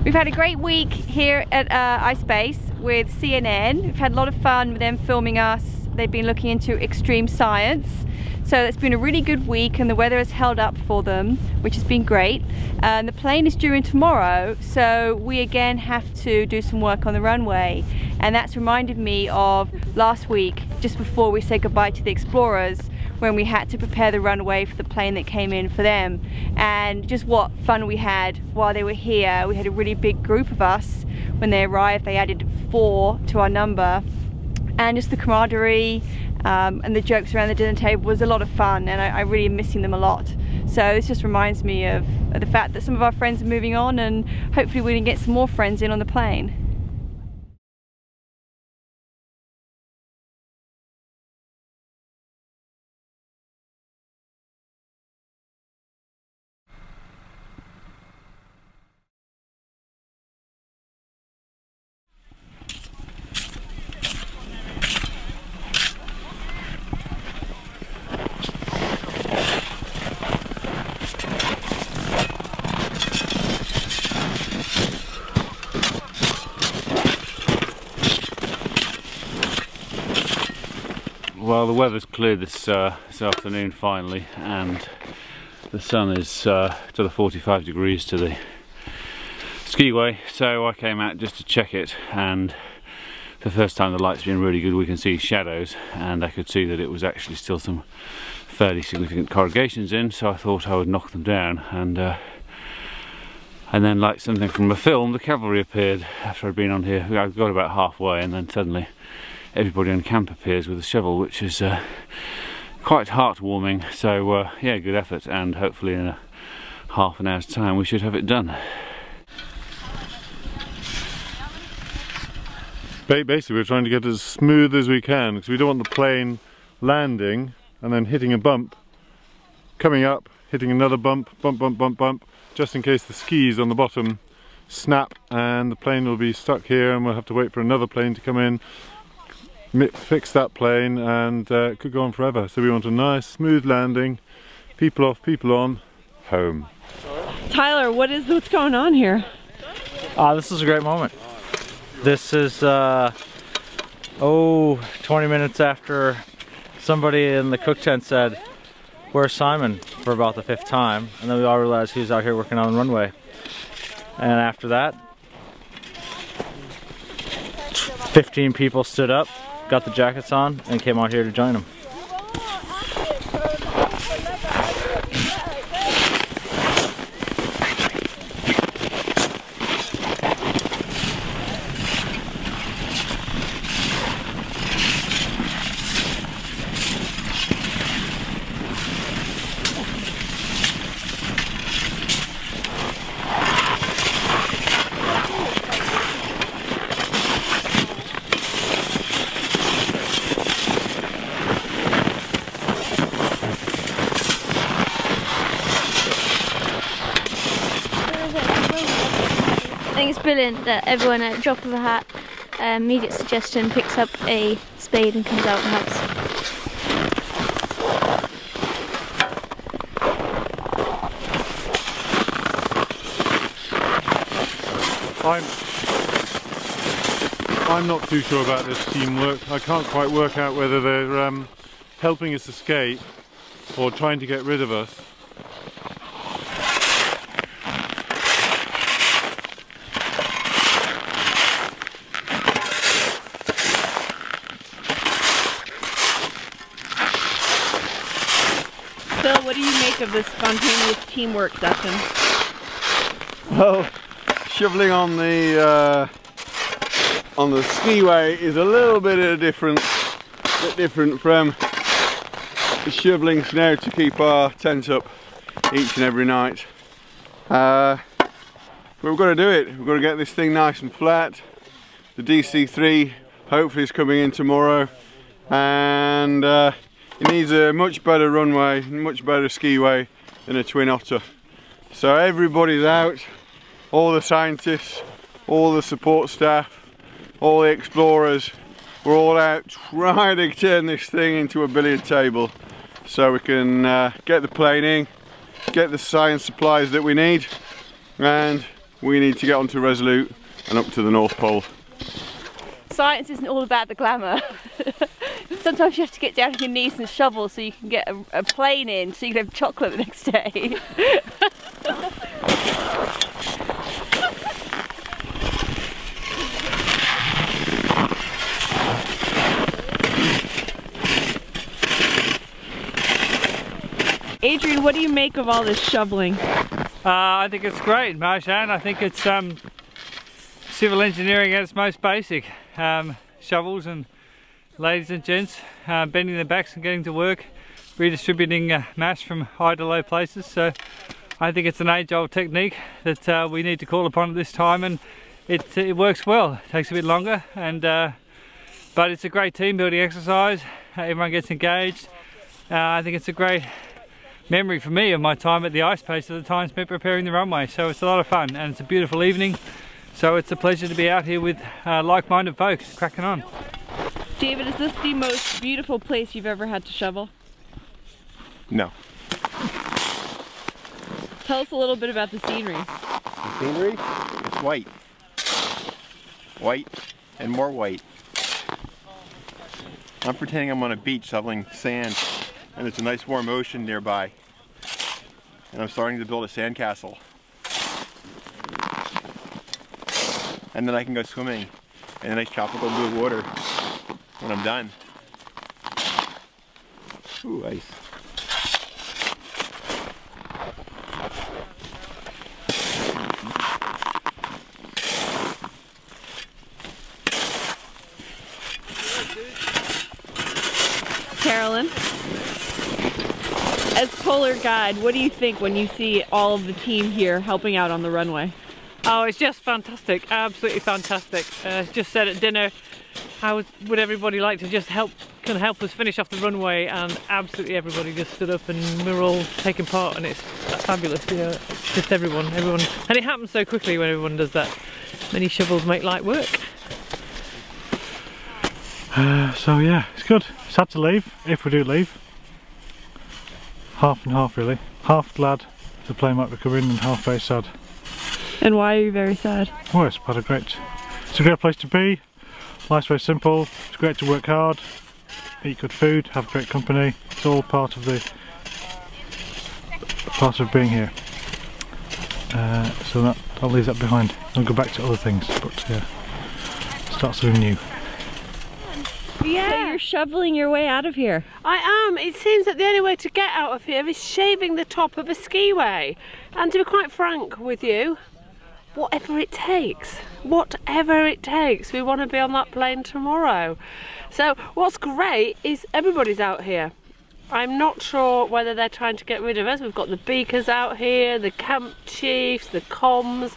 We've had a great week here at iSpace with CNN. We've had a lot of fun with them filming us. They've been looking into extreme science. So it's been a really good week and the weather has held up for them, which has been great. The plane is due in tomorrow, so we again have to do some work on the runway. And that's reminded me of last week, just before we said goodbye to the Explorers, when we had to prepare the runway for the plane that came in for them. And just what fun we had while they were here. We had a really big group of us. When they arrived, they added 4 to our number. And just the camaraderie and the jokes around the dinner table was a lot of fun, and I really am missing them a lot. So this just reminds me of the fact that some of our friends are moving on, and hopefully we can get some more friends in on the plane. Well, the weather's cleared this afternoon finally, and the sun is to the 45 degrees to the skiway, so I came out just to check it, and for the first time the light's been really good. We can see shadows, and I could see that it was actually still some fairly significant corrugations in, so I thought I would knock them down, and then, like something from a film, the cavalry appeared after I'd been on here. I got about halfway, and then suddenly everybody on camp appears with a shovel, which is quite heartwarming. So yeah, good effort, and hopefully in a half an hour's time we should have it done. Basically we're trying to get as smooth as we can, because we don't want the plane landing and then hitting a bump, coming up, hitting another bump, bump, just in case the skis on the bottom snap and the plane will be stuck here and we'll have to wait for another plane to come in, fix that plane, and it could go on forever. So we want a nice smooth landing, people off, people on, home. Tyler, what's going on here? This is a great moment. This is 20 minutes after somebody in the cook tent said, "Where's Simon?" for about the 5th time, and then we all realized he was out here working on the runway. And after that, 15 people stood up, got the jackets on, and came out here to join him. I think it's brilliant that everyone at a drop of a hat, immediate suggestion, picks up a spade and comes out and helps. I'm not too sure about this teamwork. I can't quite work out whether they're helping us escape or trying to get rid of us. Phil, what do you make of this spontaneous teamwork session? Well, shoveling on the skiway is a little bit different from shoveling snow to keep our tent up each and every night. But we've got to do it. We've got to get this thing nice and flat. The DC3 hopefully is coming in tomorrow, and it needs a much better runway, much better skiway than a Twin Otter. So everybody's out, all the scientists, all the support staff, all the explorers, we're all out trying to turn this thing into a billiard table so we can get the plane in, get the science supplies that we need, and we need to get onto Resolute and up to the North Pole. Science isn't all about the glamour. Sometimes you have to get down on your knees and shovel so you can get a plane in so you can have chocolate the next day. Adrian, what do you make of all this shoveling? I think it's great, Marshan. I think it's civil engineering at its most basic. Shovels and ladies and gents bending their backs and getting to work, redistributing mass from high to low places. So I think it's an age-old technique that we need to call upon at this time, and it works well. It takes a bit longer, and but it's a great team building exercise. Everyone gets engaged. I think it's a great memory for me of my time at the ice pace, of the time spent preparing the runway. So it's a lot of fun, and it's a beautiful evening. So it's a pleasure to be out here with like-minded folks cracking on. David, is this the most beautiful place you've ever had to shovel? No. Tell us a little bit about the scenery. The scenery? It's white. White and more white. I'm pretending I'm on a beach shoveling sand, and there's a nice warm ocean nearby. And I'm starting to build a sandcastle. And then I can go swimming in a nice tropical blue water when I'm done. Ooh, ice. Carolyn, as polar guide, what do you think when you see all of the team here helping out on the runway? Oh, it's just fantastic, absolutely fantastic. Just said at dinner, how would everybody like to just help us finish off the runway, and absolutely everybody just stood up and we were all taking part, and it's fabulous, you know. It's just everyone, and it happens so quickly when everyone does that. Many shovels make light work. So yeah, it's good. Sad to leave, if we do leave. Half and half really. Half glad the plane might be coming and half very sad. And why are you very sad? Well, it's a great place to be. Life's very simple. It's great to work hard, eat good food, have great company. It's all part of being here. So I'll leave that behind. I'll go back to other things, but yeah, start something new. Yeah. So you're shoveling your way out of here. I am. It seems that the only way to get out of here is shaving the top of a skiway. And to be quite frank with you, whatever it takes, we want to be on that plane tomorrow. So what's great is everybody's out here. I'm not sure whether they're trying to get rid of us. We've got the beakers out here, the camp chiefs, the comms,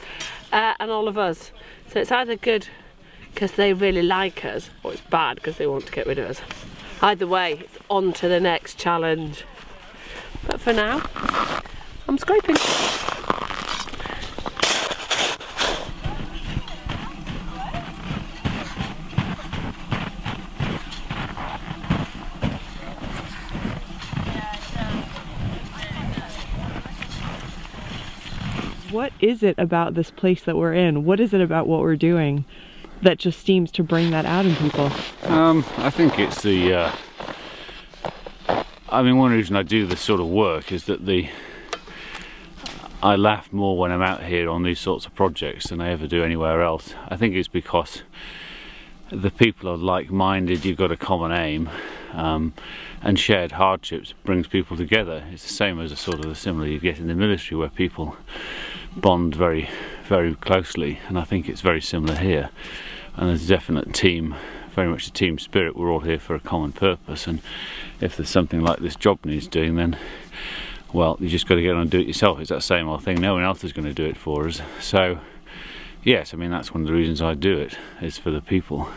and all of us. So it's either good because they really like us, or it's bad because they want to get rid of us. Either way, it's on to the next challenge. But for now, I'm scraping. What is it about this place that we're in? What is it about what we're doing that just seems to bring that out in people? I think it's the I mean, one reason I do this sort of work is that I laugh more when I'm out here on these sorts of projects than I ever do anywhere else. I think it's because the people are like-minded, you've got a common aim, and shared hardships brings people together. It's the same as a sort of the similar you get in the military, where people bond very, very closely, and I think it's very similar here. And there's a definite team, very much a team spirit. We're all here for a common purpose, and if there's something like this job needs doing, then well, you just got to get on and do it yourself. It's that same old thing, no one else is going to do it for us. So yes, I mean, that's one of the reasons I do it, is for the people.